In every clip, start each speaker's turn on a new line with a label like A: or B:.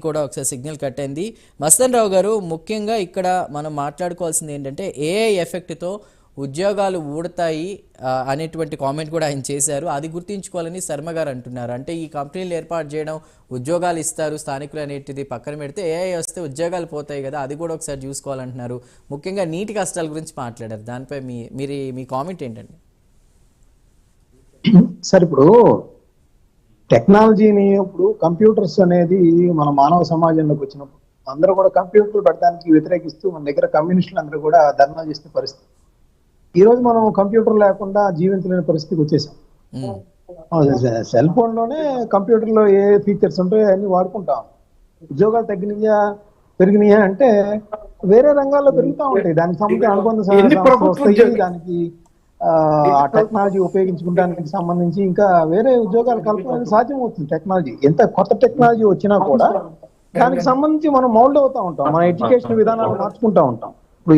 A: కూడా ఒకసారి signal cut అయింది. మస్తాన్ రావు గారు, ముఖ్యంగా ఇక్కడ మనం మాట్లాడుకోవాల్సింది ఏంటంటే ఏఐ ఎఫెక్ట్తో ఉద్యోగాలు ఊడతాయి అనేటువంటి కామెంట్ కూడా ఆయన చేశారు. అది గుర్తించుకోవాలని శర్మ గారు అంటున్నారు. అంటే ఈ కంపెనీలు ఏర్పాటు చేయడం, ఉద్యోగాలు ఇస్తారు స్థానికులు అనేటిది పక్కన పెడితే ఏఐ వస్తే ఉద్యోగాలు పోతాయి కదా, అది కూడా ఒకసారి చూసుకోవాలంటున్నారు. ముఖ్యంగా నీటి కష్టాల గురించి మాట్లాడారు. దానిపై మీ కామెంట్ ఏంటండి?
B: సార్, ఇప్పుడు టెక్నాలజీని, ఇప్పుడు కంప్యూటర్స్ అనేది మన మానవ సమాజంలోకి వచ్చినప్పుడు అందరూ కూడా కంప్యూటర్లు పెట్టడానికి వ్యతిరేకిస్తూ మన దగ్గర కమ్యూనిస్టులు అందరూ కూడా ధర్నా చేసిన పరిస్థితి. ఈ రోజు మనం కంప్యూటర్ లేకుండా జీవించలేని పరిస్థితికి వచ్చేసాం. సెల్ ఫోన్ లోనే కంప్యూటర్ లో ఏ ఫీచర్స్ ఉంటాయో అన్ని వాడుకుంటాం. ఉద్యోగాలు తగ్గినాయా పెరిగినాయా అంటే వేరే రంగాల్లో పెరుగుతూ ఉంటాయి. దానికి సంబంధించిన అనుబంధ వస్తాయి. దానికి ఆ టెక్నాలజీ ఉపయోగించుకోవడానికి సంబంధించి ఇంకా వేరే ఉద్యోగాలు కల్పన సాధ్యం అవుతుంది. టెక్నాలజీ ఎంత కొత్త టెక్నాలజీ వచ్చినా కూడా దానికి సంబంధించి మనం మౌల్డ్ అవుతా ఉంటాం. మన ఎడ్యుకేషన్ విధానాలు మార్చుకుంటా ఉంటాం. ఇప్పుడు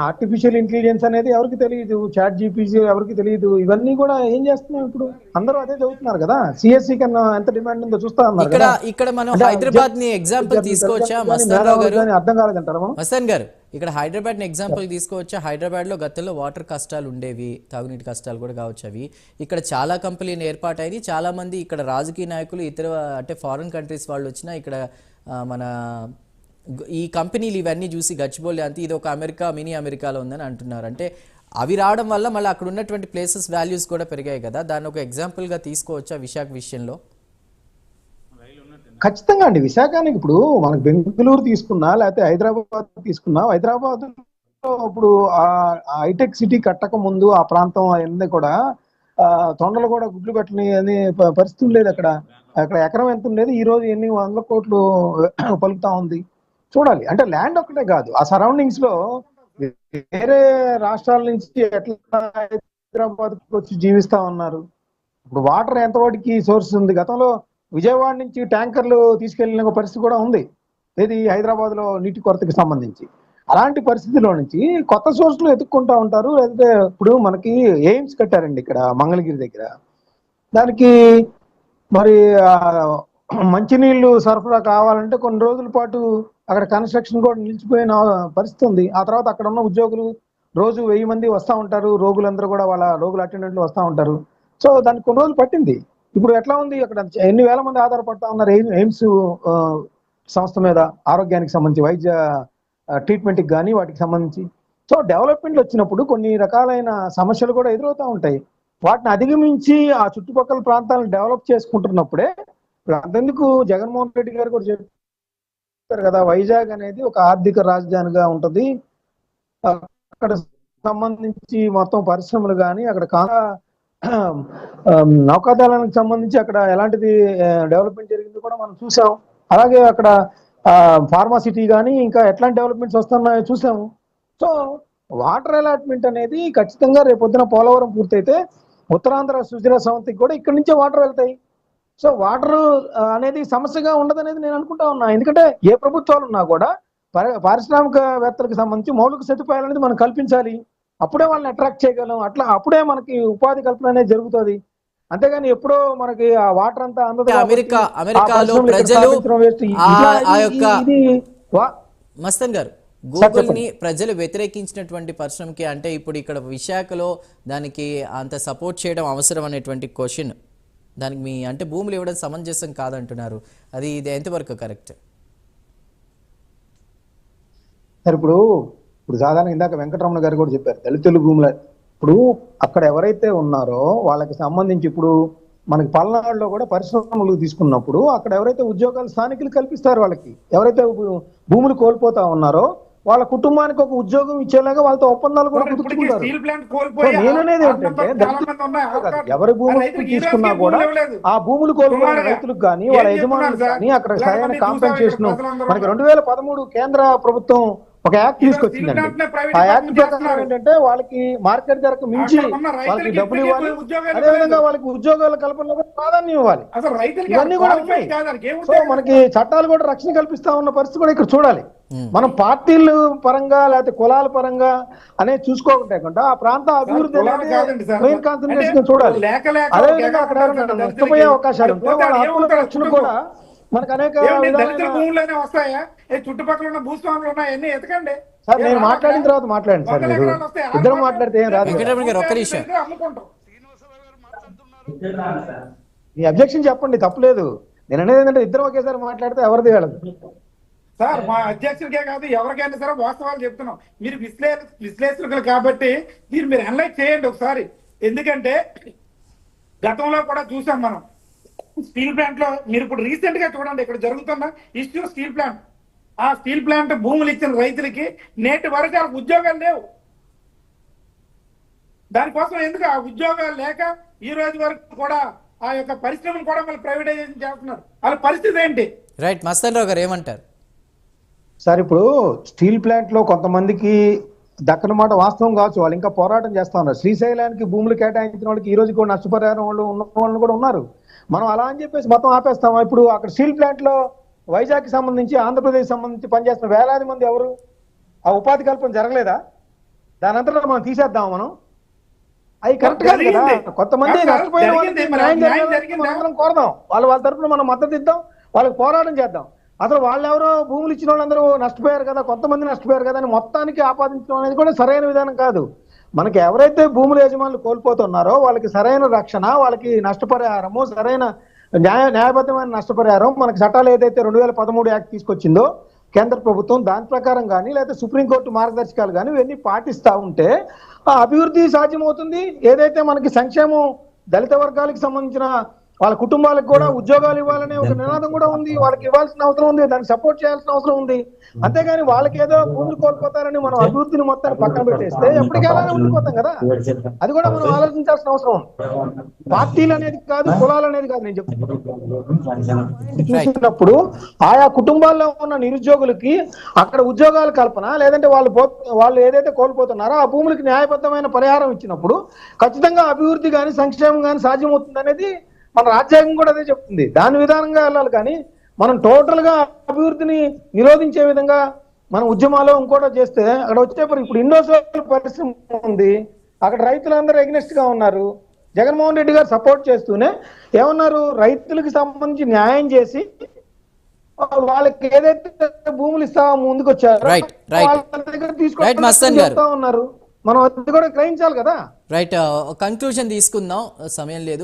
B: ఆర్టిఫిషియల్ ఇంటెలిజెన్స్ అనేది ఎవరికి తెలియదు, చాట్ జీపీటీ ఎవరికి తెలియదు. ఇవన్నీ కూడా ఏం చేస్తున్నాం, ఇప్పుడు అందరూ అదే చదువుతున్నారు కదా. సిఎస్సి కన్నా ఎంత డిమాండ్ ఉందో చూస్తా ఉన్నారు కదా.
A: ఇక్కడ మనం హైదరాబాద్ ని ఎగ్జాంపుల్ తీసుకోవచ్చా మస్తాన్ రావు గారు?
B: అర్థం కాలేదంటారా
A: మస్తాన్ గారు, ఇక్కడ హైదరాబాద్ ని ఎగ్జాంపుల్ తీసుకోవచ్చా? హైదరాబాద్ లో గతంలో వాటర్ కష్టాలు ఉండేవి, తాగునీటి కష్టాలు కూడా కావచ్చు. అవి ఇక్కడ చాలా కంపెనీలు ఏర్పాటైనవి. చాలా మంది ఇక్కడ రాజకీయ నాయకులు, ఇతర అంటే ఫారిన్ కంట్రీస్ వాళ్ళు వచ్చినా ఇక్కడ మన ఈ కంపెనీలు ఇవన్నీ చూసి గచ్చిబౌలి అంతే ఇది ఒక అమెరికా, మినీ అమెరికాలో ఉందని అంటున్నారు. అంటే అవి రావడం వల్ల మళ్ళీ అక్కడ ఉన్నటువంటి ప్లేసెస్ వాల్యూస్ కూడా పెరిగాయి కదా. దాన్ని ఒక ఎగ్జాంపుల్గా తీసుకోవచ్చా విశాఖ విషయంలో?
B: ఖచ్చితంగా అండి. విశాఖానికి ఇప్పుడు మనకు బెంగళూరు తీసుకున్నా, లేకపోతే హైదరాబాద్ తీసుకున్నా, హైదరాబాద్ ఇప్పుడు ఆ హైటెక్ సిటీ కట్టక ముందు ఆ ప్రాంతం అన్నీ కూడా తొండలు కూడా గుడ్లు పెట్టని అనే పరిస్థితి లేదు. అక్కడ ఎకరం ఎంత ఉండేది, ఈ రోజు ఎన్ని వందల కోట్లు పలుకుతా ఉంది. చూడాలి అంటే ల్యాండ్ ఒక్కటే కాదు, ఆ సరౌండింగ్స్ లో వేరే రాష్ట్రాల నుంచి ఎట్లా హైదరాబాద్ వచ్చి జీవిస్తా ఉన్నారు. ఇప్పుడు వాటర్ ఎంతవాటికి సోర్స్ ఉంది. గతంలో విజయవాడ నుంచి ట్యాంకర్లు తీసుకెళ్లిన పరిస్థితి కూడా ఉంది, ఇది హైదరాబాద్ లో నీటి కొరతకి సంబంధించి. అలాంటి పరిస్థితిలో నుంచి కొత్త సోర్స్లు ఎత్తుక్కుంటా ఉంటారు. లేకపోతే ఇప్పుడు మనకి ఎయిమ్స్ కట్టారండి ఇక్కడ మంగళగిరి దగ్గర. దానికి మరి మంచినీళ్లు సరఫరా కావాలంటే కొన్ని రోజుల పాటు అక్కడ కన్స్ట్రక్షన్ కూడా నిలిచిపోయిన పరిస్థితి ఉంది. ఆ తర్వాత అక్కడ ఉన్న ఉద్యోగులు రోజు 1000 మంది వస్తూ ఉంటారు. రోగులందరూ కూడా వాళ్ళ రోగుల అటెండెంట్లు వస్తూ ఉంటారు. సో దానికి కొన్ని రోజులు పట్టింది. ఇప్పుడు ఎట్లా ఉంది, అక్కడ ఎన్ని వేల మంది ఆధారపడతా ఉన్నారు ఎయిమ్స్ సంస్థ మీద, ఆరోగ్యానికి సంబంధించి వైద్య ట్రీట్మెంట్కి కానీ వాటికి సంబంధించి. సో డెవలప్మెంట్లు వచ్చినప్పుడు కొన్ని రకాలైన సమస్యలు కూడా ఎదురవుతూ ఉంటాయి. వాటిని అధిగమించి ఆ చుట్టుపక్కల ప్రాంతాలను డెవలప్ చేసుకుంటున్నప్పుడే ఇప్పుడు అంతెందుకు జగన్మోహన్ రెడ్డి గారు కూడా చెప్పారు కదా, వైజాగ్ అనేది ఒక ఆర్థిక రాజధానిగా ఉంటుంది. అక్కడ సంబంధించి మొత్తం పరిశ్రమలు కానీ, అక్కడ నౌకాదళానికి సంబంధించి అక్కడ ఎలాంటిది డెవలప్మెంట్ జరిగింది కూడా మనం చూసాం. అలాగే అక్కడ ఫార్మాసిటీ కానీ ఇంకా ఎట్లాంటి డెవలప్మెంట్స్ వస్తున్నాయో చూసాము. సో వాటర్ అలాట్మెంట్ అనేది ఖచ్చితంగా రేపొద్దున పోలవరం పూర్తయితే ఉత్తరాంధ్ర సుజల సవంతికి కూడా ఇక్కడి నుంచే వాటర్ వెళ్తాయి. సో వాటర్ అనేది సమస్యగా ఉండదనేది నేను అనుకుంటా ఉన్నా. ఎందుకంటే ఏ ప్రభుత్వాలు ఉన్నా కూడా పారిశ్రామికవేత్తలకు సంబంధించి మౌలిక సదుపాయాలు అనేది మనం కల్పించాలి. అప్పుడే వాళ్ళని అట్రాక్ట్ చేయగలం. అట్లా అప్పుడే మనకి ఉపాధి కల్పన అనేది జరుగుతుంది. అంతేగాని ఎప్పుడో మనకి ఆ వాటర్ అంతా అందదు.
A: అమెరికాలో ప్రజలు మస్తాన్ గారు, గూగుల్ ని ప్రజలు వ్యతిరేకించినటువంటి పరిశ్రమకి, అంటే ఇప్పుడు ఇక్కడ విశాఖలో దానికి అంత సపోర్ట్ చేయడం అవసరం అనేటువంటి క్వశ్చన్, దానికి మీ అంటే భూములు ఇవ్వడం సమంజసం కాదంటున్నారు. అది ఇది ఎంతవరకు కరెక్ట్?
B: సార్ ఇప్పుడు సాధారణ ఇందాక వెంకటరమణ గారు కూడా చెప్పారు, దళితుల భూముల ఇప్పుడు అక్కడ ఎవరైతే ఉన్నారో వాళ్ళకి సంబంధించి ఇప్పుడు మనకి పల్నాడులో కూడా పరిశ్రమలు తీసుకున్నప్పుడు అక్కడ ఎవరైతే ఉద్యోగాలు స్థానికులు కల్పిస్తారు, వాళ్ళకి ఎవరైతే భూములు కోల్పోతా ఉన్నారో వాళ్ళ కుటుంబానికి ఒక ఉద్యోగం ఇచ్చేలాగా వాళ్ళతో ఒప్పందాలు కూడా కుదుర్చుకుంటారు. నేననేది ఏంటంటే ఎవరి భూములు తీసుకున్నా కూడా ఆ భూములు కోల్పోయిన రైతులకు కానీ వాళ్ళ యజమానులకు కానీ అక్కడ సరైన కాంపెన్సేషన్ మనకి 2013 కేంద్ర ప్రభుత్వం ఒక యాక్ట్ తీసుకొచ్చిందండి. ఆ యాక్ట్ ప్రకారం ఏంటంటే వాళ్ళకి మార్కెట్ ధరకు మించి వాళ్ళకి డబ్బులు ఇవ్వాలి, అదేవిధంగా వాళ్ళకి ఉద్యోగాల కల్పనలో కూడా ప్రాధాన్యం ఇవ్వాలి. ఇవన్నీ కూడా ఉన్నాయి. సో మనకి చట్టాలు కూడా రక్షణ కల్పిస్తా ఉన్న పరిస్థితి కూడా ఇక్కడ చూడాలి. మనం పార్టీల పరంగా లేకపోతే కులాల పరంగా అనేది చూసుకోకుండా ఆ ప్రాంత అభివృద్ధి మెయిన్ కాన్సన్ట్రేషన్ చూడాలి. అదేవిధంగా అక్కడ నష్టపోయే అవకాశాలు ఉంటే వాళ్ళ హక్కుల రక్షణ కూడా మనకు అనేక
C: ఏమండి దళితుల
B: విధాలైన
C: భూముల్లోనే వస్తాయా? చుట్టుపక్కల ఉన్న భూస్వాములు ఉన్నాయి, అన్ని ఎతకండి.
B: సార్ నేను మాట్లాడిన తర్వాత మాట్లాడండి సార్, మీరు ఇద్దరు మాట్లాడితే ఏం రాదు.
A: వెంకటరమణ గారు ఒక్క నిమిషం.
C: అమ్ముకుంటాం.
B: మీ అబ్జెక్షన్ చెప్పండి, తప్పులేదు. నేను అనేది ఏంటంటే ఇద్దరు ఒకేసారి మాట్లాడితే ఎవరిది వెళ్ళదు
C: సార్. మా అధ్యక్షుడికే కాదు ఎవరికైనా సరే వాస్తవాలు చెప్తున్నాం. మీరు విశ్లేషకులు కాబట్టి మీరు అనలైజ్ చేయండి ఒకసారి. ఎందుకంటే గతంలో కూడా చూసాం మనం స్టీల్ ప్లాంట్ లో. మీరు ఇప్పుడు రీసెంట్ గా చూడండి ఇక్కడ జరుగుతున్న ఇష్యూ స్టీల్ ప్లాంట్. ఆ స్టీల్ ప్లాంట్ భూములు ఇచ్చిన రైతులకి నేటి వరకు వాళ్ళకి ఉద్యోగాలు లేవు. దానికోసం ఎందుకు ఆ ఉద్యోగాలు లేక ఈ రోజు వరకు కూడా ఆ యొక్క పరిశ్రమను కూడా మళ్ళీ ప్రైవేటైజేషన్ చేస్తున్నారు. వాళ్ళ పరిస్థితి ఏంటి?
A: రైట్, మస్తాన్ రావు గారు ఏమంటారు?
B: సార్ ఇప్పుడు స్టీల్ ప్లాంట్ లో కొంతమందికి దక్కన మాట వాస్తవం కావచ్చు, వాళ్ళు ఇంకా పోరాటం చేస్తా ఉన్నారు. శ్రీశైలానికి భూములు కేటాయించిన వాళ్ళకి ఈ రోజు కూడా నష్టపరిహారం వాళ్ళు ఉన్న వాళ్ళు కూడా ఉన్నారు. మనం అలా అని చెప్పేసి మొత్తం ఆపేస్తాం. ఇప్పుడు అక్కడ స్టీల్ ప్లాంట్ లో వైజాగ్ కి సంబంధించి ఆంధ్రప్రదేశ్ సంబంధించి పనిచేస్తున్న వేలాది మంది ఎవరు? ఆ ఉపాధి కల్పన జరగలేదా? దాని అంతలో మనం తీసేద్దాం. మనం అవి కరెక్ట్ కాదు కదా. కొంతమంది నష్టపోయిన వాళ్ళకి న్యాయం జరగాలని మనం కోరదాం. వాళ్ళ తరఫున మనం మద్దతు ఇద్దాం, వాళ్ళకి పోరాటం చేద్దాం. అసలు వాళ్ళు ఎవరో భూములు ఇచ్చిన వాళ్ళందరూ నష్టపోయారు కదా, కొంతమంది నష్టపోయారు కదా అని మొత్తానికి ఆపాదించడం అనేది కూడా సరైన విధానం కాదు. మనకి ఎవరైతే భూముల యజమానులు కోల్పోతున్నారో వాళ్ళకి సరైన రక్షణ, వాళ్ళకి నష్టపరిహారము, సరైన న్యాయబద్ధమైన నష్టపరిహారం మనకి చట్టాలు ఏదైతే 2013 యాక్ట్ తీసుకొచ్చిందో కేంద్ర ప్రభుత్వం, దాని ప్రకారం కానీ లేకపోతే సుప్రీంకోర్టు మార్గదర్శకాలు కానీ ఇవన్నీ పాటిస్తూ ఉంటే ఆ అభివృద్ధి సాధ్యమవుతుంది. ఏదైతే మనకి సంక్షేమం దళిత వర్గాలకు సంబంధించిన వాళ్ళ కుటుంబాలకు కూడా ఉద్యోగాలు ఇవ్వాలనే ఒక నినాదం కూడా ఉంది. వాళ్ళకి ఇవ్వాల్సిన అవసరం ఉంది, దానికి సపోర్ట్ చేయాల్సిన అవసరం ఉంది. అంతేగాని వాళ్ళకి ఏదో భూములు కోల్పోతారని మనం అభివృద్ధిని మొత్తాన్ని పక్కన పెట్టేస్తే ఎప్పటికెలా ఉండిపోతాం కదా. అది కూడా మనం ఆలోచించాల్సిన అవసరం ఉంది. పార్టీలు అనేది కాదు, కులాలు అనేది కాదు. నేను చెప్తున్నాను, చూసినప్పుడు ఆయా కుటుంబాల్లో ఉన్న నిరుద్యోగులకి అక్కడ ఉద్యోగాల కల్పన, లేదంటే వాళ్ళు ఏదైతే కోల్పోతున్నారో ఆ భూములకి న్యాయబద్ధమైన పరిహారం ఇచ్చినప్పుడు ఖచ్చితంగా అభివృద్ధి కానీ సంక్షేమం కానీ సాధ్యమవుతుంది అనేది మన రాజ్యాంగం కూడా అదే చెప్తుంది. దాని విధానంగా వెళ్ళాలి. కానీ మనం టోటల్ గా అభివృద్ధిని నిరోధించే విధంగా మనం ఉద్యమాలు ఇంకోటో చేస్తే అక్కడ వచ్చేప్పుడు ఇప్పుడు ఇండోసోల్ పరిశ్రమ ఉంది, అక్కడ రైతులందరూ ఎగ్నెస్ట్ గా ఉన్నారు. జగన్మోహన్ రెడ్డి గారు సపోర్ట్ చేస్తూనే ఏమన్నారు, రైతులకు సంబంధించి న్యాయం చేసి వాళ్ళకి ఏదైతే భూములు ఇస్తామో ముందుకు వచ్చారో వాళ్ళ దగ్గర తీసుకుంటా ఉన్నారు. మనం అది కూడా గ్రహించాలి కదా.
A: రైట్, కంక్లూజన్ తీసుకుందాం, సమయం లేదు.